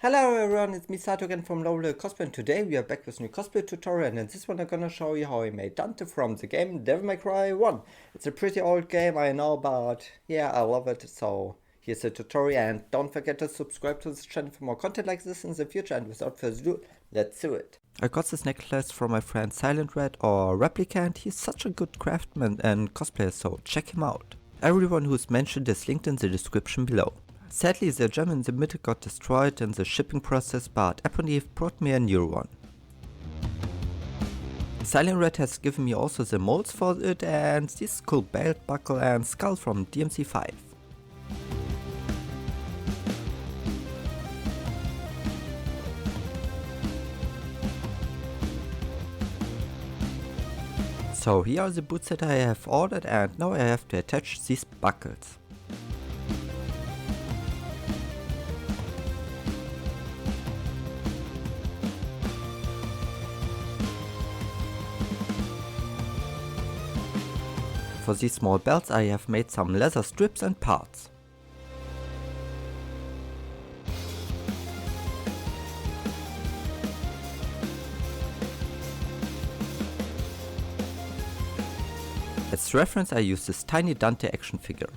Hello everyone, it's me Sato again from Dante Cosplay, and today we are back with a new cosplay tutorial, and in this one I'm gonna show you how I made Dante from the game Devil May Cry 1. It's a pretty old game, I know, but yeah, I love it, so here's the tutorial, and don't forget to subscribe to this channel for more content like this in the future, and without further ado, let's do it. I got this necklace from my friend Silent Red or Replicant. He's such a good craftsman and cosplayer, so check him out. Everyone who's mentioned is linked in the description below. Sadly, the gem in the middle got destroyed in the shipping process, but Ebony brought me a new one. Silent Red has given me also the molds for it and this cool belt buckle and skull from DMC5. So here are the boots that I have ordered, and now I have to attach these buckles. For these small belts I have made some leather strips and parts. As reference I use this tiny Dante action figure.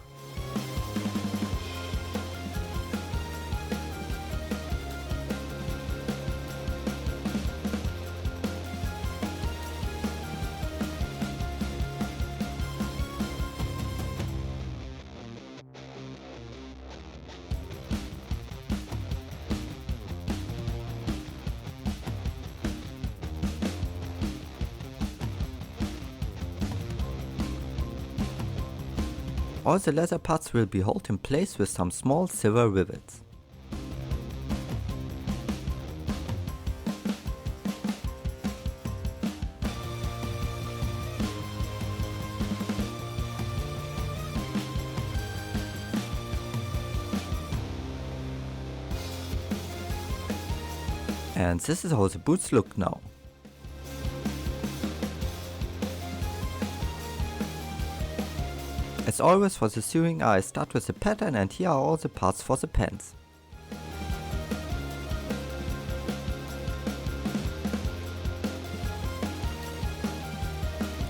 All the leather parts will be held in place with some small silver rivets. And this is how the boots look now. As always for the sewing I start with the pattern, and here are all the parts for the pants.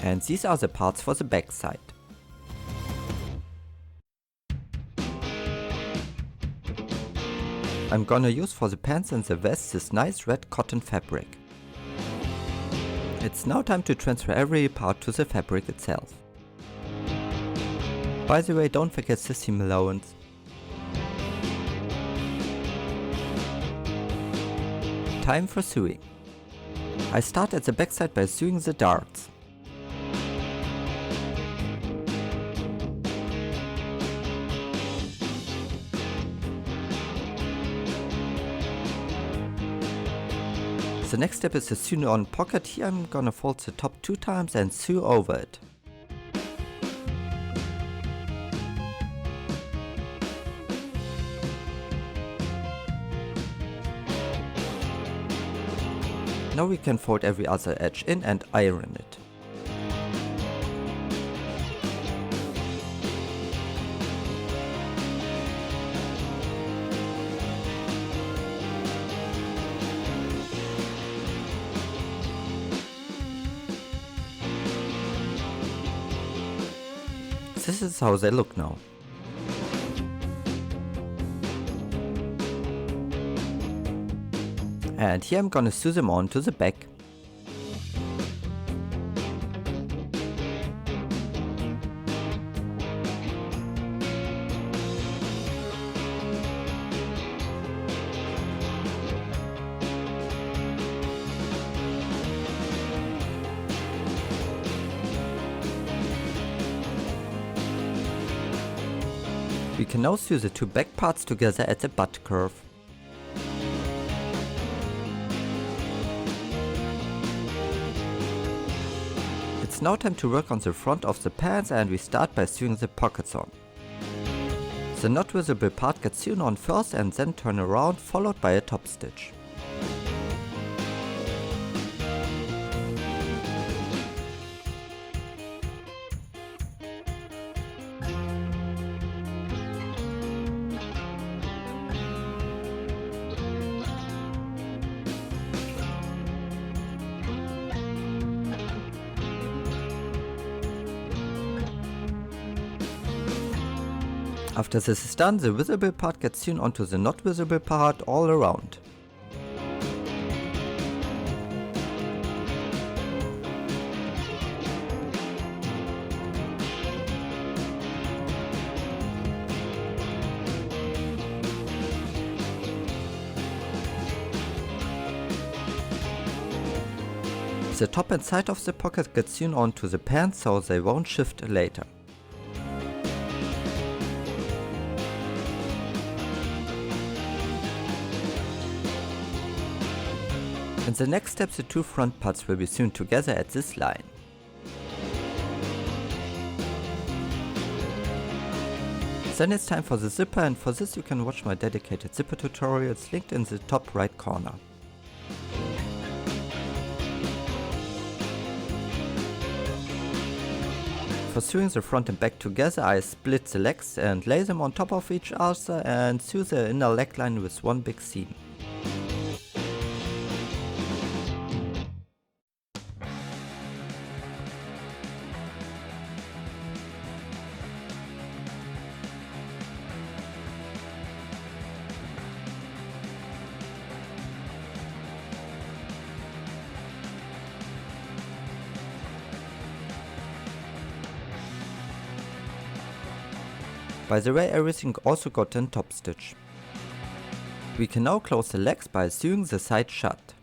And these are the parts for the back side. I'm gonna use for the pants and the vest this nice red cotton fabric. It's now time to transfer every part to the fabric itself. By the way, don't forget the seam allowance. Time for sewing. I start at the backside by sewing the darts. The next step is the sew on pocket. Here I'm gonna fold the top 2 times and sew over it. Now we can fold every other edge in and iron it. This is how they look now. And here I'm gonna sew them on to the back. We can now sew the 2 back parts together at the butt curve. It's now time to work on the front of the pants, and we start by sewing the pockets on. The not visible part gets sewn on first and then turn around, followed by a top stitch. After this is done, the visible part gets sewn onto the not visible part all around. The top and side of the pocket get sewn onto the pants so they won't shift later. In the next step, the two front parts will be sewn together at this line. Then it's time for the zipper, and for this you can watch my dedicated zipper tutorials linked in the top right corner. For sewing the front and back together, I split the legs and lay them on top of each other and sew the inner leg line with one big seam. By the way, everything also got in top stitch. We can now close the legs by sewing the side shut.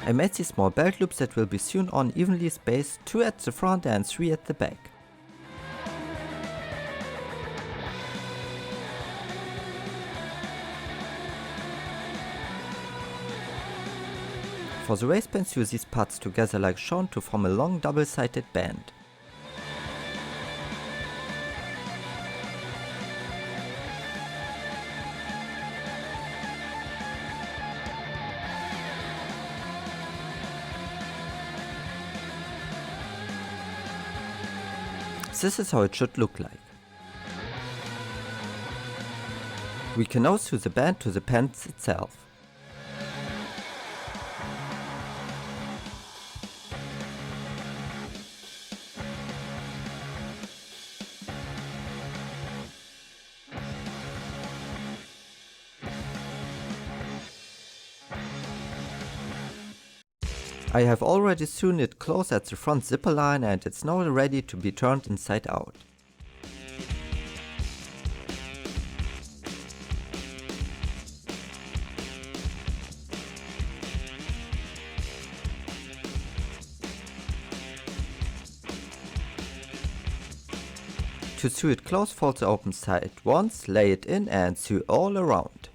I made these small belt loops that will be sewn on evenly spaced, 2 at the front and 3 at the back. For the waistband, sew these parts together like shown to form a long double-sided band. This is how it should look like. We can now sew the band to the pants itself. I have already sewn it close at the front zipper line and it's now ready to be turned inside out. To sew it close, fold the open side once, lay it in and sew all around.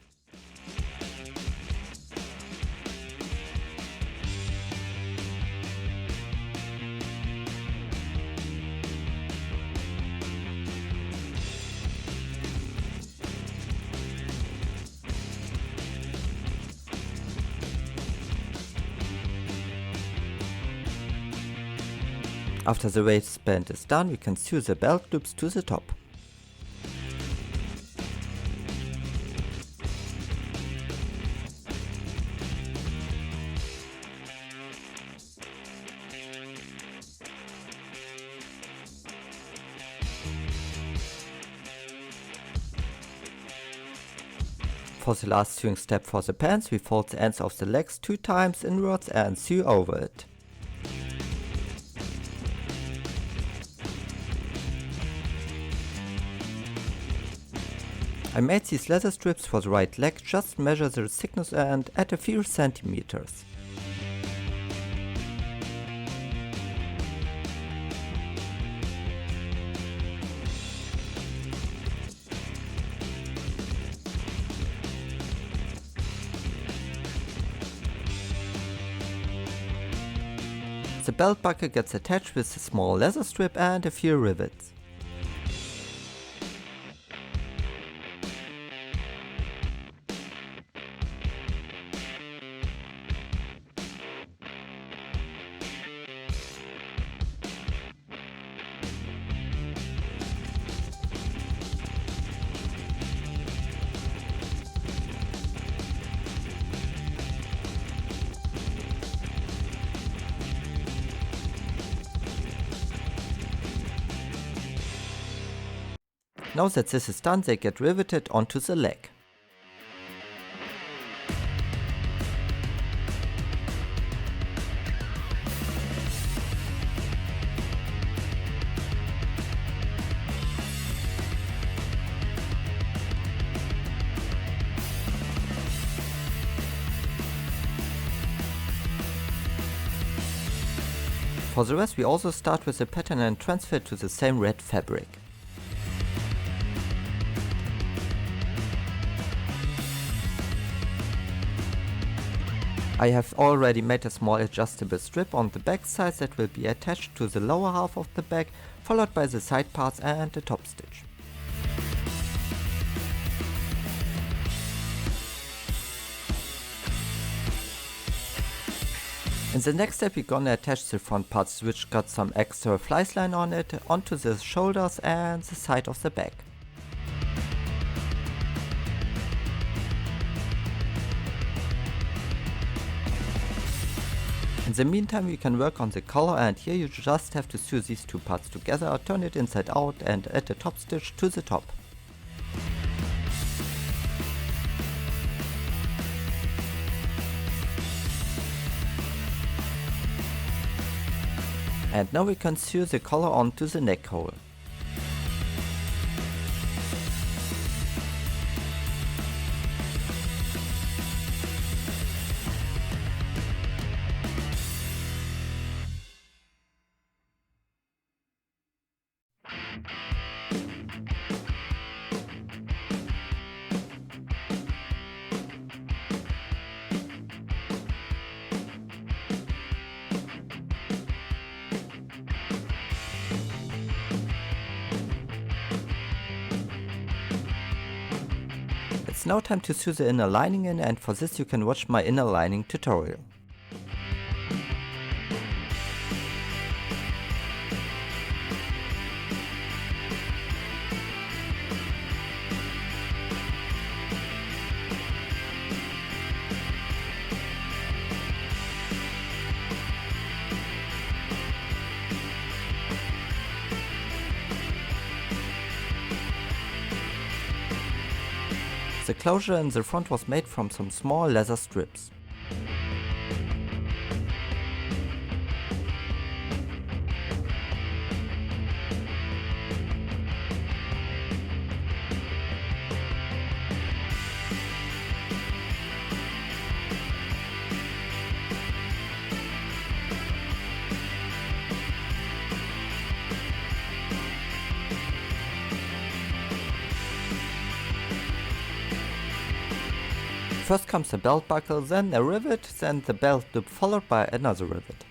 After the waistband is done, we can sew the belt loops to the top. For the last sewing step for the pants, we fold the ends of the legs 2 times inwards and sew over it. I made these leather strips for the right leg, just measure the thickness and add a few centimeters. The belt buckle gets attached with a small leather strip and a few rivets. Now that this is done, they get riveted onto the leg. For the rest, we also start with the pattern and transfer it to the same red fabric. I have already made a small adjustable strip on the back side that will be attached to the lower half of the bag, followed by the side parts and the top stitch. In the next step we're gonna attach the front parts, which got some extra flies line on it, onto the shoulders and the side of the bag. In the meantime we can work on the collar, and here you just have to sew these two parts together, turn it inside out and add a top stitch to the top. And now we can sew the collar onto the neck hole. It's now time to sew the inner lining in, and for this you can watch my inner lining tutorial. The closure in the front was made from some small leather strips. First comes the belt buckle, then a rivet, then the belt loop followed by another rivet.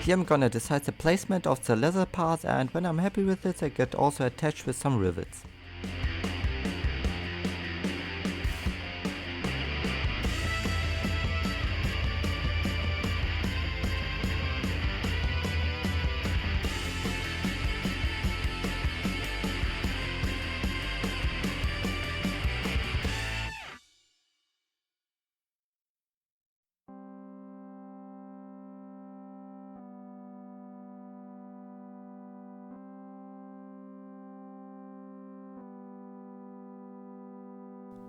Here I'm gonna decide the placement of the leather parts, and when I'm happy with it, they get also attached with some rivets.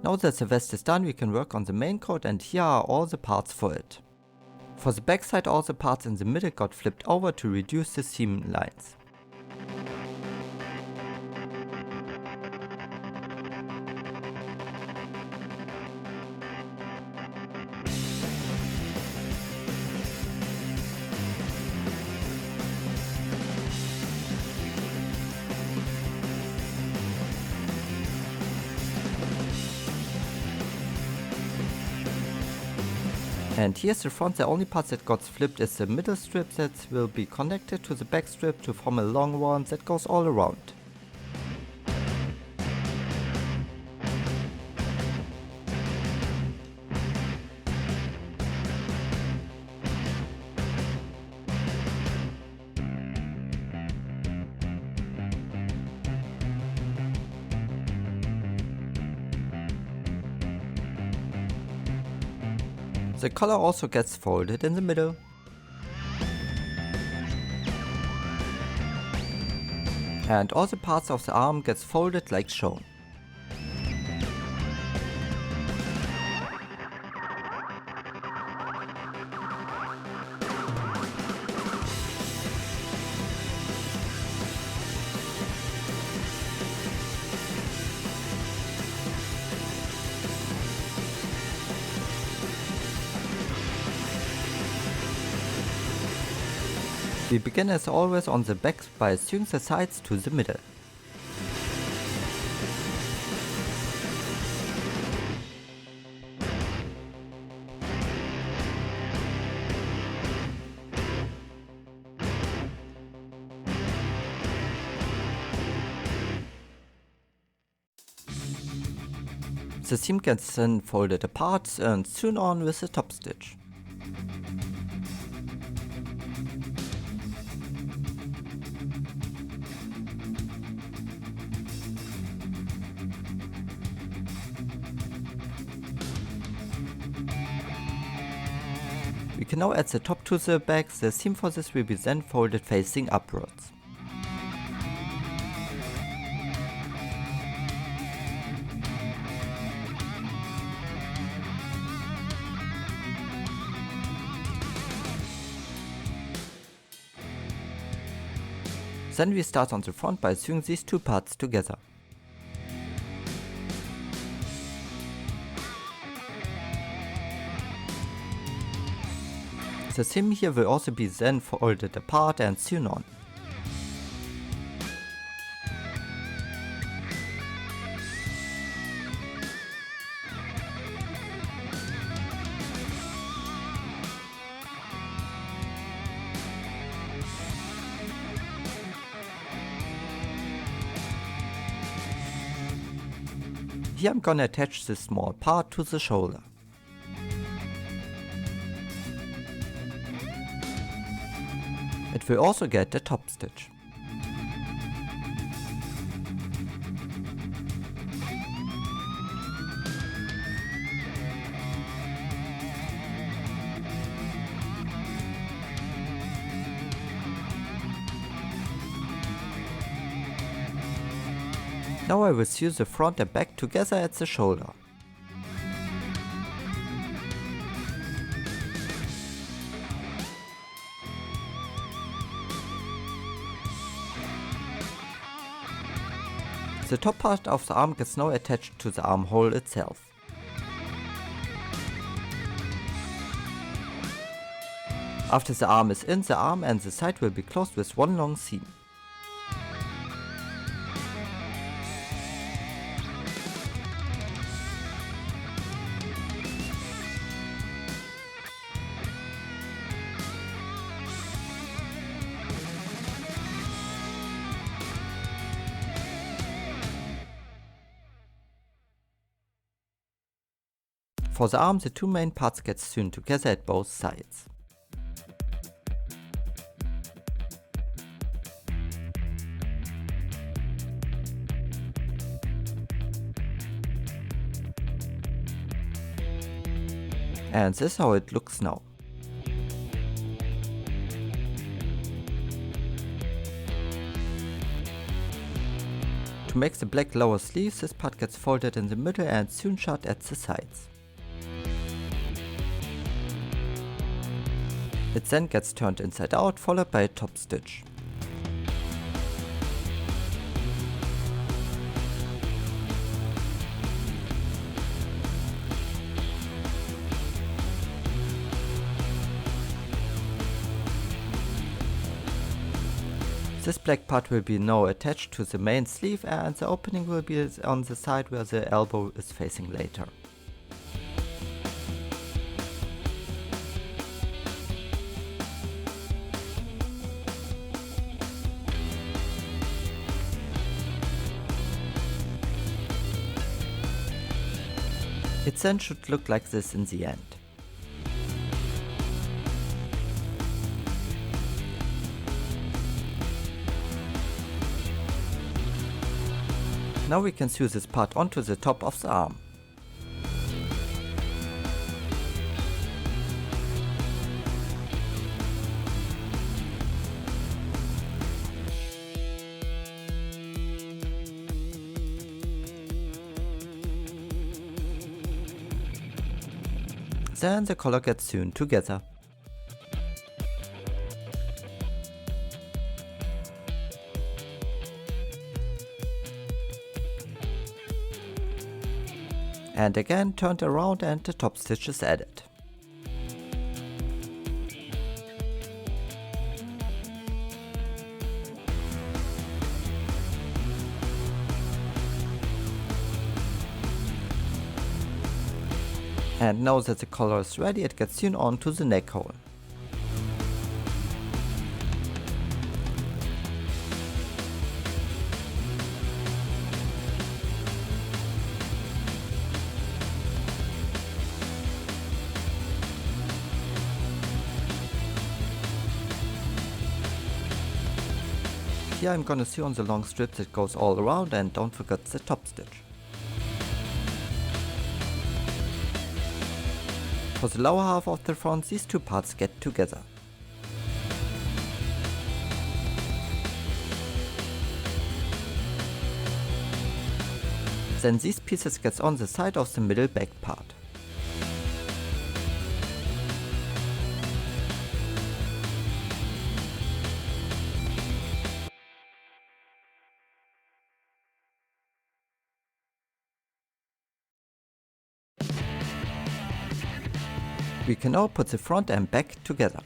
Now that the vest is done, we can work on the main coat, and here are all the parts for it. For the backside, all the parts in the middle got flipped over to reduce the seam lines. And here's the front. The only part that got flipped is the middle strip that will be connected to the back strip to form a long one that goes all around. The collar also gets folded in the middle. And all the parts of the arm gets folded like shown. We begin as always on the back by sewing the sides to the middle. The seam gets then folded apart and sewn on with a top stitch. We can now add the top to the back. The seam for this will be then folded facing upwards. Then we start on the front by sewing these two parts together. The seam here will also be then folded apart and sewn on. Here I'm gonna attach this small part to the shoulder. It will also get the top stitch. Now I will sew the front and back together at the shoulder. The top part of the arm gets now attached to the armhole itself. After the arm is in, the arm and the side will be closed with one long seam. For the arm, the two main parts get sewn together at both sides. And this is how it looks now. To make the black lower sleeves, this part gets folded in the middle and sewn shut at the sides. It then gets turned inside out, followed by a top stitch. This black part will be now attached to the main sleeve, and the opening will be on the side where the elbow is facing later. It then should look like this in the end. Now we can sew this part onto the top of the arm. Then the collar gets sewn together. And again turned around and the top stitch is added. And now that the collar is ready, it gets sewn onto the neck hole. Here I'm gonna sew on the long strip that goes all around, and don't forget the top stitch. For the lower half of the front, these two parts get together. Then these pieces gets on the side of the middle back part. We can now put the front and back together.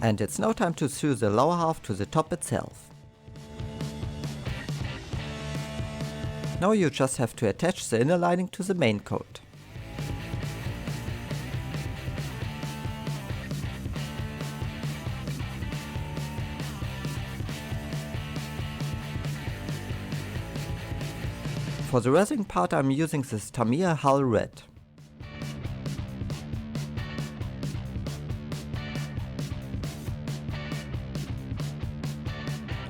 And it's now time to sew the lower half to the top itself. Now you just have to attach the inner lining to the main coat. For the resin part I'm using this Tamiya Hull Red.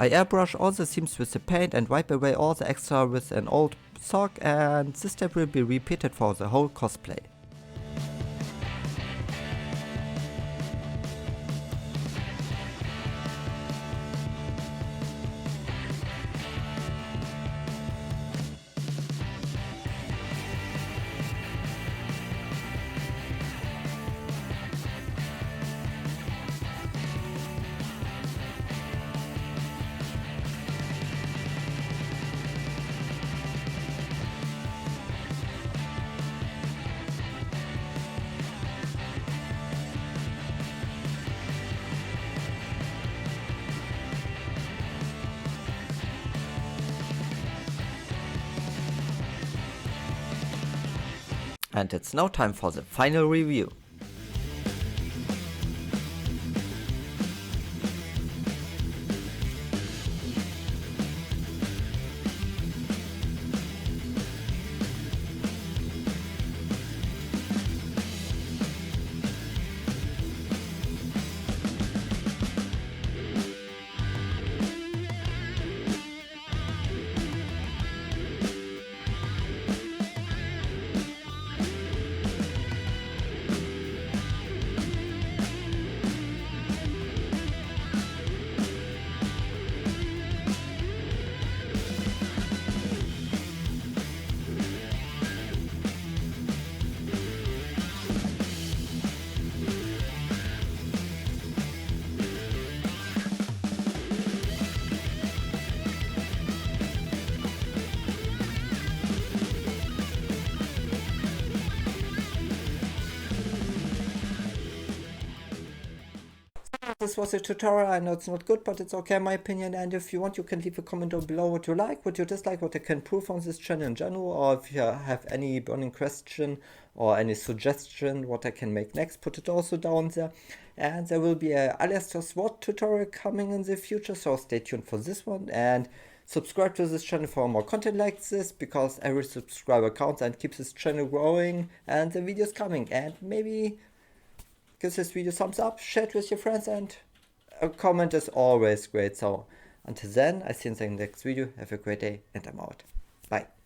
I airbrush all the seams with the paint and wipe away all the extra with an old sock, and this step will be repeated for the whole cosplay. And it's now time for the final review. this was a tutorial. I know it's not good, but it's okay in my opinion. And if you want, you can leave a comment down below what you like, what you dislike, what I can improve on this channel in general, or if you have any burning question or any suggestion what I can make next, put it also down there. And there will be a Alistair SWAT tutorial coming in the future, so stay tuned for this one. And subscribe to this channel for more content like this, because every subscriber counts and keeps this channel growing and the videos coming. And maybe give this video a thumbs up, share it with your friends, and a comment is always great. So until then, I see you in the next video. Have a great day, and I'm out. Bye.